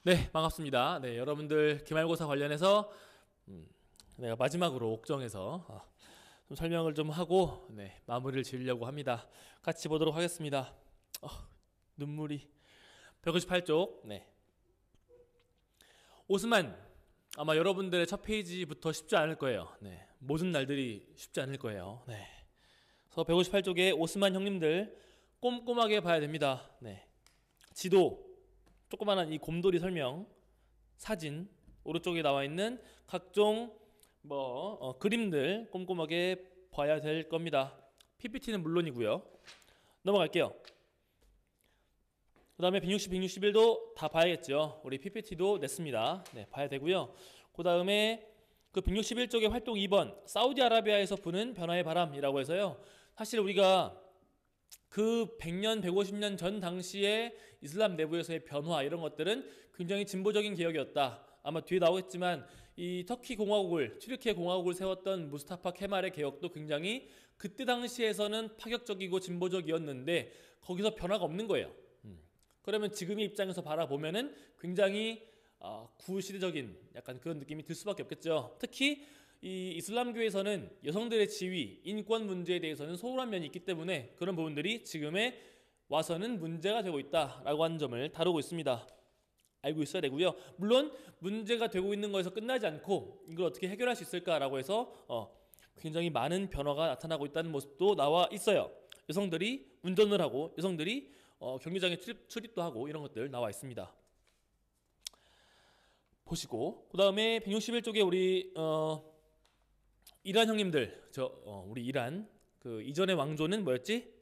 네, 반갑습니다. 네, 여러분들 기말고사 관련해서 내가 마지막으로 옥정에서 좀 설명을 좀 하고 마무리를 지으려고 합니다. 같이 보도록 하겠습니다. 눈물이 158쪽. 오스만, 아마 여러분들의 첫 페이지부터 쉽지 않을 거예요. 모든 날들이 쉽지 않을 거예요. 그래서 158쪽에 오스만 형님들 꼼꼼하게 봐야 됩니다. 지도, 조그마한 이 곰돌이 설명, 사진, 오른쪽에 나와 있는 각종 그림들 꼼꼼하게 봐야 될 겁니다. PPT는 물론이고요. 넘어갈게요. 그 다음에 160, 161도 다 봐야겠죠. 우리 PPT도 냈습니다. 봐야 되고요. 그 다음에 그 161쪽의 활동 2번, 사우디아라비아에서 부는 변화의 바람이라고 해서요. 사실 우리가 그 100년, 150년 전 당시에 이슬람 내부에서의 변화 이런 것들은 굉장히 진보적인 개혁이었다. 아마 뒤에 나오겠지만 이 터키 공화국을, 튀르키예 공화국을 세웠던 무스타파 케말의 개혁도 굉장히 그때 당시에서는 파격적이고 진보적이었는데 거기서 변화가 없는 거예요. 그러면 지금의 입장에서 바라보면은 굉장히 구시대적인 약간 그런 느낌이 들 수밖에 없겠죠. 특히 이 이슬람교에서는 여성들의 지위, 인권 문제에 대해서는 소홀한 면이 있기 때문에 그런 부분들이 지금에 와서는 문제가 되고 있다라고 하는 점을 다루고 있습니다. 알고 있어야 되고요. 물론 문제가 되고 있는 거에서 끝나지 않고 이걸 어떻게 해결할 수 있을까라고 해서 굉장히 많은 변화가 나타나고 있다는 모습도 나와 있어요. 여성들이 운전을 하고 여성들이 경기장에 출입도 하고 이런 것들 나와 있습니다. 보시고 그 다음에 161쪽에 우리 이란 형님들, 우리 이란 그 이전의 왕조는 뭐였지?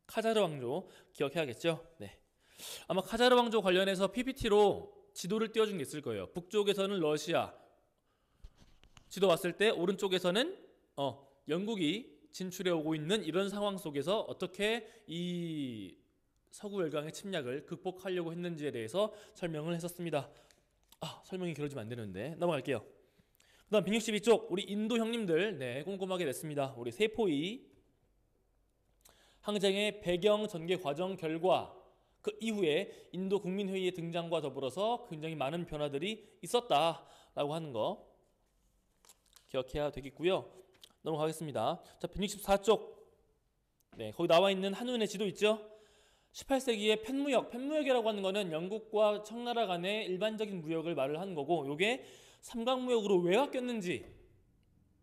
카자르 왕조 기억해야겠죠? 아마 카자르 왕조 관련해서 PPT로 지도를 띄워준 게 있을 거예요. 북쪽에서는 러시아 지도 왔을 때 오른쪽에서는 영국이 진출해 오고 있는 이런 상황 속에서 어떻게 이 서구 열강의 침략을 극복하려고 했는지에 대해서 설명을 했었습니다. 설명이 길어지면 안 되는데 넘어갈게요. 그 다음 162쪽 우리 인도 형님들 꼼꼼하게 냈습니다. 우리 세포이 항쟁의 배경, 전개 과정, 결과 그 이후에 인도 국민회의의 등장과 더불어서 굉장히 많은 변화들이 있었다라고 하는 거 기억해야 되겠고요. 넘어가겠습니다. 자, 164쪽 거기 나와 있는 한눈의 지도 있죠? 18세기의 펜무역이라고 하는 거는 영국과 청나라 간의 일반적인 무역을 말을 하는 거고 요게 삼각무역으로 왜 바뀌었는지,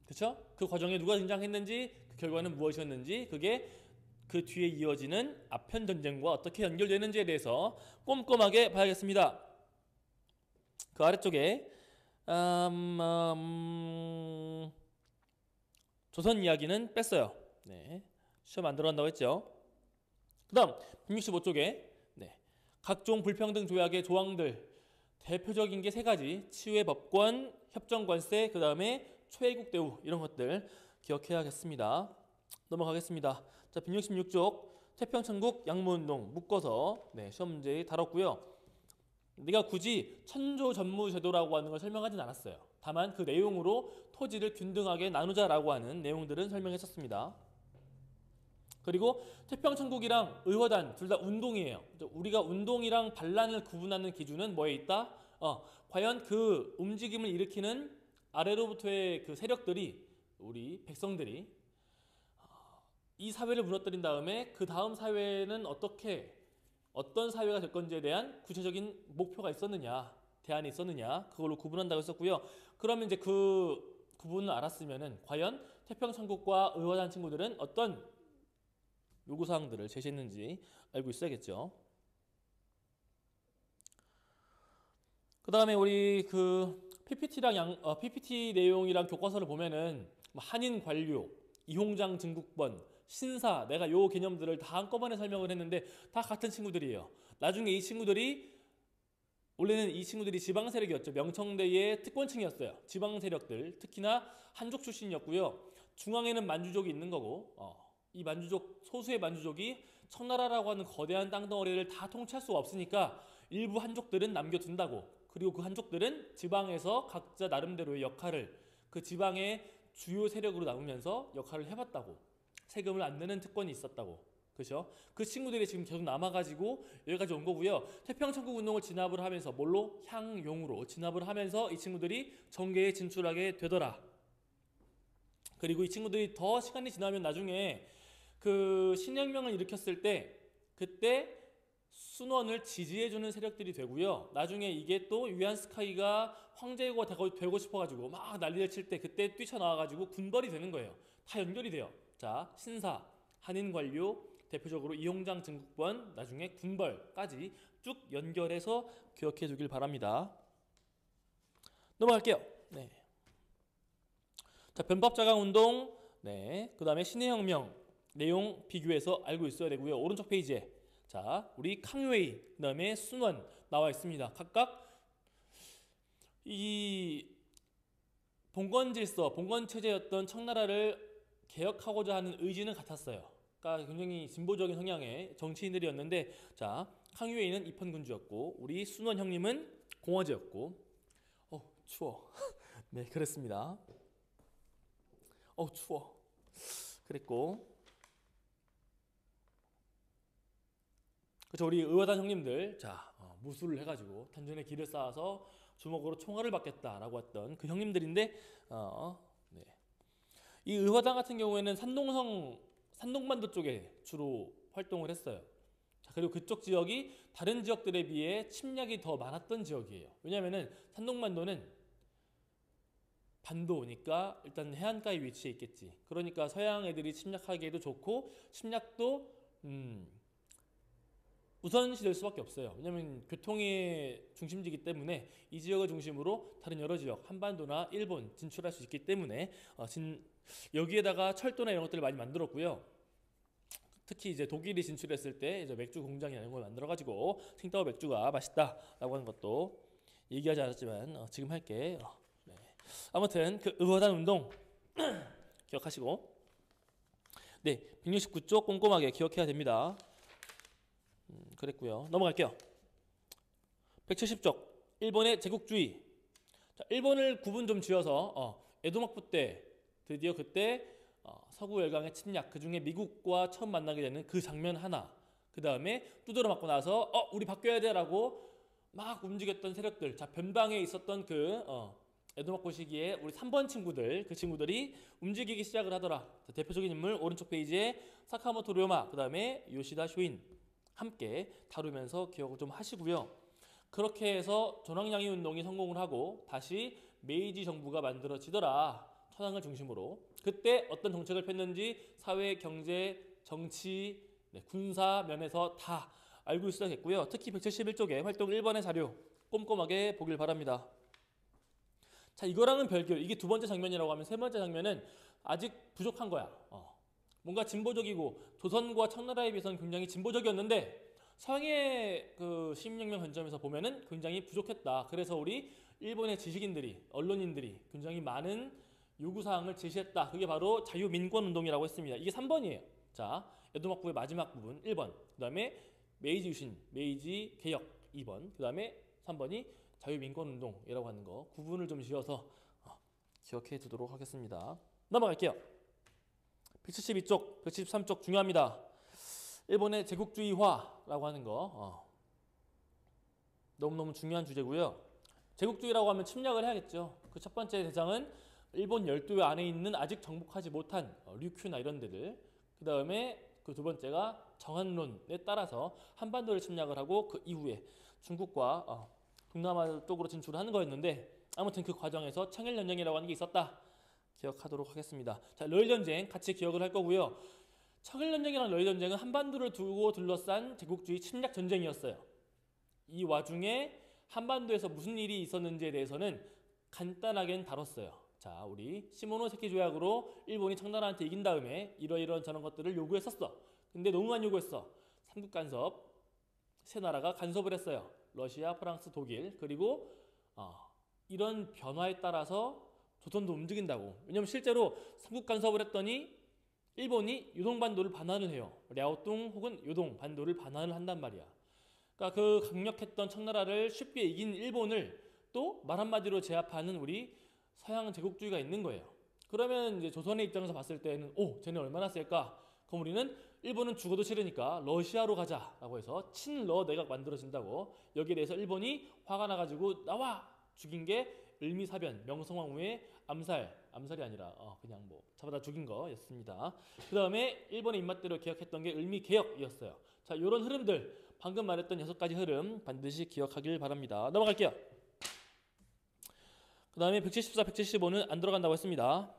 그렇죠? 그 과정에 누가 등장했는지, 그 결과는 무엇이었는지, 그게 그 뒤에 이어지는 아편 전쟁과 어떻게 연결되는지에 대해서 꼼꼼하게 봐야겠습니다. 그 아래쪽에 조선 이야기는 뺐어요. 시험 안 들어간다고 했죠. 그 다음 165쪽에 각종 불평등 조약의 조항들 대표적인 게 세 가지, 치유의 법권, 협정관세, 그 다음에 초회국 대우 이런 것들 기억해야겠습니다. 넘어가겠습니다. 자, 166쪽 태평천국 양무운동 묶어서 시험 문제에 다뤘고요. 내가 굳이 천조전무제도라고 하는 걸 설명하진 않았어요. 다만 그 내용으로 토지를 균등하게 나누자라고 하는 내용들은 설명했었습니다. 그리고 태평천국이랑 의허단 둘 다 운동이에요. 우리가 운동이랑 반란을 구분하는 기준은 뭐에 있다? 과연 그 움직임을 일으키는 아래로부터의 그 세력들이, 우리 백성들이 이 사회를 무너뜨린 다음에 그 다음 사회는 어떤 사회가 될 건지에 대한 구체적인 목표가 있었느냐, 대안이 있었느냐, 그걸로 구분한다고 했었고요. 그러면 이제 그 구분을 알았으면은 과연 태평천국과 의허단 친구들은 어떤 요구사항들을 제시했는지 알고 있어야겠죠. 그 다음에 우리 그 PPT 내용이랑 교과서를 보면은 한인 관료, 이홍장 증국본, 신사, 내가 요 개념들을 다 한꺼번에 설명을 했는데 다 같은 친구들이에요. 나중에 원래는 이 친구들이 지방 세력이었죠. 명청대의 특권층이었어요. 지방 세력들, 특히나 한족 출신이었고요. 중앙에는 만주족이 있는 거고, 이 소수의 만주족이 청나라라고 하는 거대한 땅덩어리를 다 통치할 수가 없으니까 일부 한족들은 남겨둔다고, 그리고 그 한족들은 지방에서 각자 나름대로의 역할을 그 지방의 주요 세력으로 나누면서 역할을 해봤다고, 세금을 안 내는 특권이 있었다고, 그렇죠? 그 친구들이 지금 계속 남아가지고 여기까지 온 거고요. 태평천국 운동을 진압을 하면서 뭘로? 향용으로 진압을 하면서 이 친구들이 정계에 진출하게 되더라. 그리고 이 친구들이 더 시간이 지나면 나중에 그 신혁명을 일으켰을 때 그때 순원을 지지해주는 세력들이 되고요. 나중에 이게 또 유얀스카이가 황제가 되고 싶어가지고 막 난리를 칠 때 그때 뛰쳐나와가지고 군벌이 되는 거예요. 다 연결이 돼요. 자, 신사, 한인 관료, 대표적으로 이홍장 증국본, 나중에 군벌까지 쭉 연결해서 기억해 두길 바랍니다. 넘어갈게요. 네. 자, 변법자강 운동, 네. 그 다음에 신해혁명 내용 비교해서 알고 있어야 되고요. 오른쪽 페이지에 자, 우리 캉웨이, 그 다음에 순원 나와 있습니다. 각각 이 봉건질서, 봉건체제였던 청나라를 개혁하고자 하는 의지는 같았어요. 그러니까 굉장히 진보적인 성향의 정치인들이었는데, 자, 캉웨이는 입헌군주였고, 우리 순원 형님은 공화제였고, 추워. 네, 그랬습니다. 추워. 그랬고, 그렇죠. 우리 의화단 형님들, 자, 무술을 해가지고 단전에 길을 쌓아서 주먹으로 총알을 받겠다라고 했던 그 형님들인데, 네. 이 의화단 같은 경우에는 산동반도 쪽에 주로 활동을 했어요. 자, 그리고 그쪽 지역이 다른 지역들에 비해 침략이 더 많았던 지역이에요. 왜냐하면은 산동반도는 반도니까 일단 해안가에 위치해 있겠지. 그러니까 서양 애들이 침략하기에도 좋고 침략도 우선시 될 수밖에 없어요. 왜냐하면 교통의 중심지이기 때문에 이 지역을 중심으로 다른 여러 지역, 한반도나 일본 진출할 수 있기 때문에 여기에다가 철도나 이런 것들을 많이 만들었고요. 특히 이제 독일이 진출했을 때 이제 맥주 공장이나 이런 걸 만들어가지고 칭따오 맥주가 맛있다라고 하는 것도 얘기하지 않았지만 지금 할게. 네. 아무튼 그 의화단 운동 기억하시고, 네, 169쪽 꼼꼼하게 기억해야 됩니다. 그랬고요. 넘어갈게요. 170쪽 일본의 제국주의. 자, 일본을 구분 좀 지어서 에도막부 때 드디어 그때 서구 열강의 침략, 그 중에 미국과 처음 만나게 되는 그 장면 하나, 그 다음에 두드러 맞고 나서 우리 바뀌어야 돼라고 막 움직였던 세력들. 자, 변방에 있었던 그 에도막부 시기에 우리 3번 친구들, 그 친구들이 움직이기 시작을 하더라. 자, 대표적인 인물 오른쪽 페이지에 사카모토 료마, 그 다음에 요시다 쇼인 함께 다루면서 기억을 좀 하시고요. 그렇게 해서 전황량이 운동이 성공을 하고 다시 메이지 정부가 만들어지더라. 천황을 중심으로. 그때 어떤 정책을 폈는지 사회, 경제, 정치, 군사 면에서 다 알고 있어야겠고요. 특히 171쪽에 활동 1번의 자료 꼼꼼하게 보길 바랍니다. 자, 이거랑은 별개로 이게 두 번째 장면이라고 하면 세 번째 장면은 아직 부족한 거야. 뭔가 진보적이고 조선과 청나라에 비해서는 굉장히 진보적이었는데 서양의 그 시민혁명 관점에서 보면은 굉장히 부족했다. 그래서 우리 일본의 지식인들이, 언론인들이 굉장히 많은 요구사항을 제시했다. 그게 바로 자유민권운동이라고 했습니다. 이게 3번이에요. 자, 에도막부의 마지막 부분 1번, 그 다음에 메이지 유신, 메이지 개혁 2번, 그 다음에 3번이 자유민권운동이라고 하는 거 구분을 좀 지어서 기억해 두도록 하겠습니다. 넘어갈게요. 172쪽, 173쪽 중요합니다. 일본의 제국주의화라고 하는 거 너무너무 중요한 주제고요. 제국주의라고 하면 침략을 해야겠죠. 그 첫 번째 대상은 일본 열도의 안에 있는 아직 정복하지 못한 류큐나 이런 데들. 그 다음에 그 두 번째가 정한론에 따라서 한반도를 침략을 하고 그 이후에 중국과 동남아 쪽으로 진출하는 거였는데 아무튼 그 과정에서 청일연쟁이라고 하는 게 있었다. 기억하도록 하겠습니다. 자, 러일전쟁 같이 기억을 할 거고요. 청일전쟁이랑 러일전쟁은 한반도를 두고 둘러싼 제국주의 침략 전쟁이었어요. 이 와중에 한반도에서 무슨 일이 있었는지에 대해서는 간단하게는 다뤘어요. 자, 우리 시모노세키 조약으로 일본이 청나라한테 이긴 다음에 이러이러한 저런 것들을 요구했었어. 근데 너무 많이 요구했어. 삼국 간섭, 세 나라가 간섭을 했어요. 러시아, 프랑스, 독일. 그리고 이런 변화에 따라서 조선도 움직인다고. 왜냐면 실제로 삼국 간섭을 했더니 일본이 요동반도를 반환을 해요. 랴오뚱 혹은 요동반도를 반환을 한단 말이야. 그러니까 그 강력했던 청나라를 쉽게 이긴 일본을 또 말 한마디로 제압하는 우리 서양 제국주의가 있는 거예요. 그러면 이제 조선의 입장에서 봤을 때는 쟤네 얼마나 셀까? 그럼 우리는 일본은 죽어도 싫으니까 러시아로 가자라고 해서 친러 내각 만들어진다고. 여기에 대해서 일본이 화가 나가지고 나와 죽인 게 을미사변 명성황후의 암살이 아니라 그냥 뭐 잡아다 죽인 거였습니다. 그 다음에 일본의 입맛대로 개혁했던 게 을미개혁이었어요. 자, 이런 흐름들 방금 말했던 6가지 흐름 반드시 기억하길 바랍니다. 넘어갈게요. 그 다음에 174, 175는 안 들어간다고 했습니다.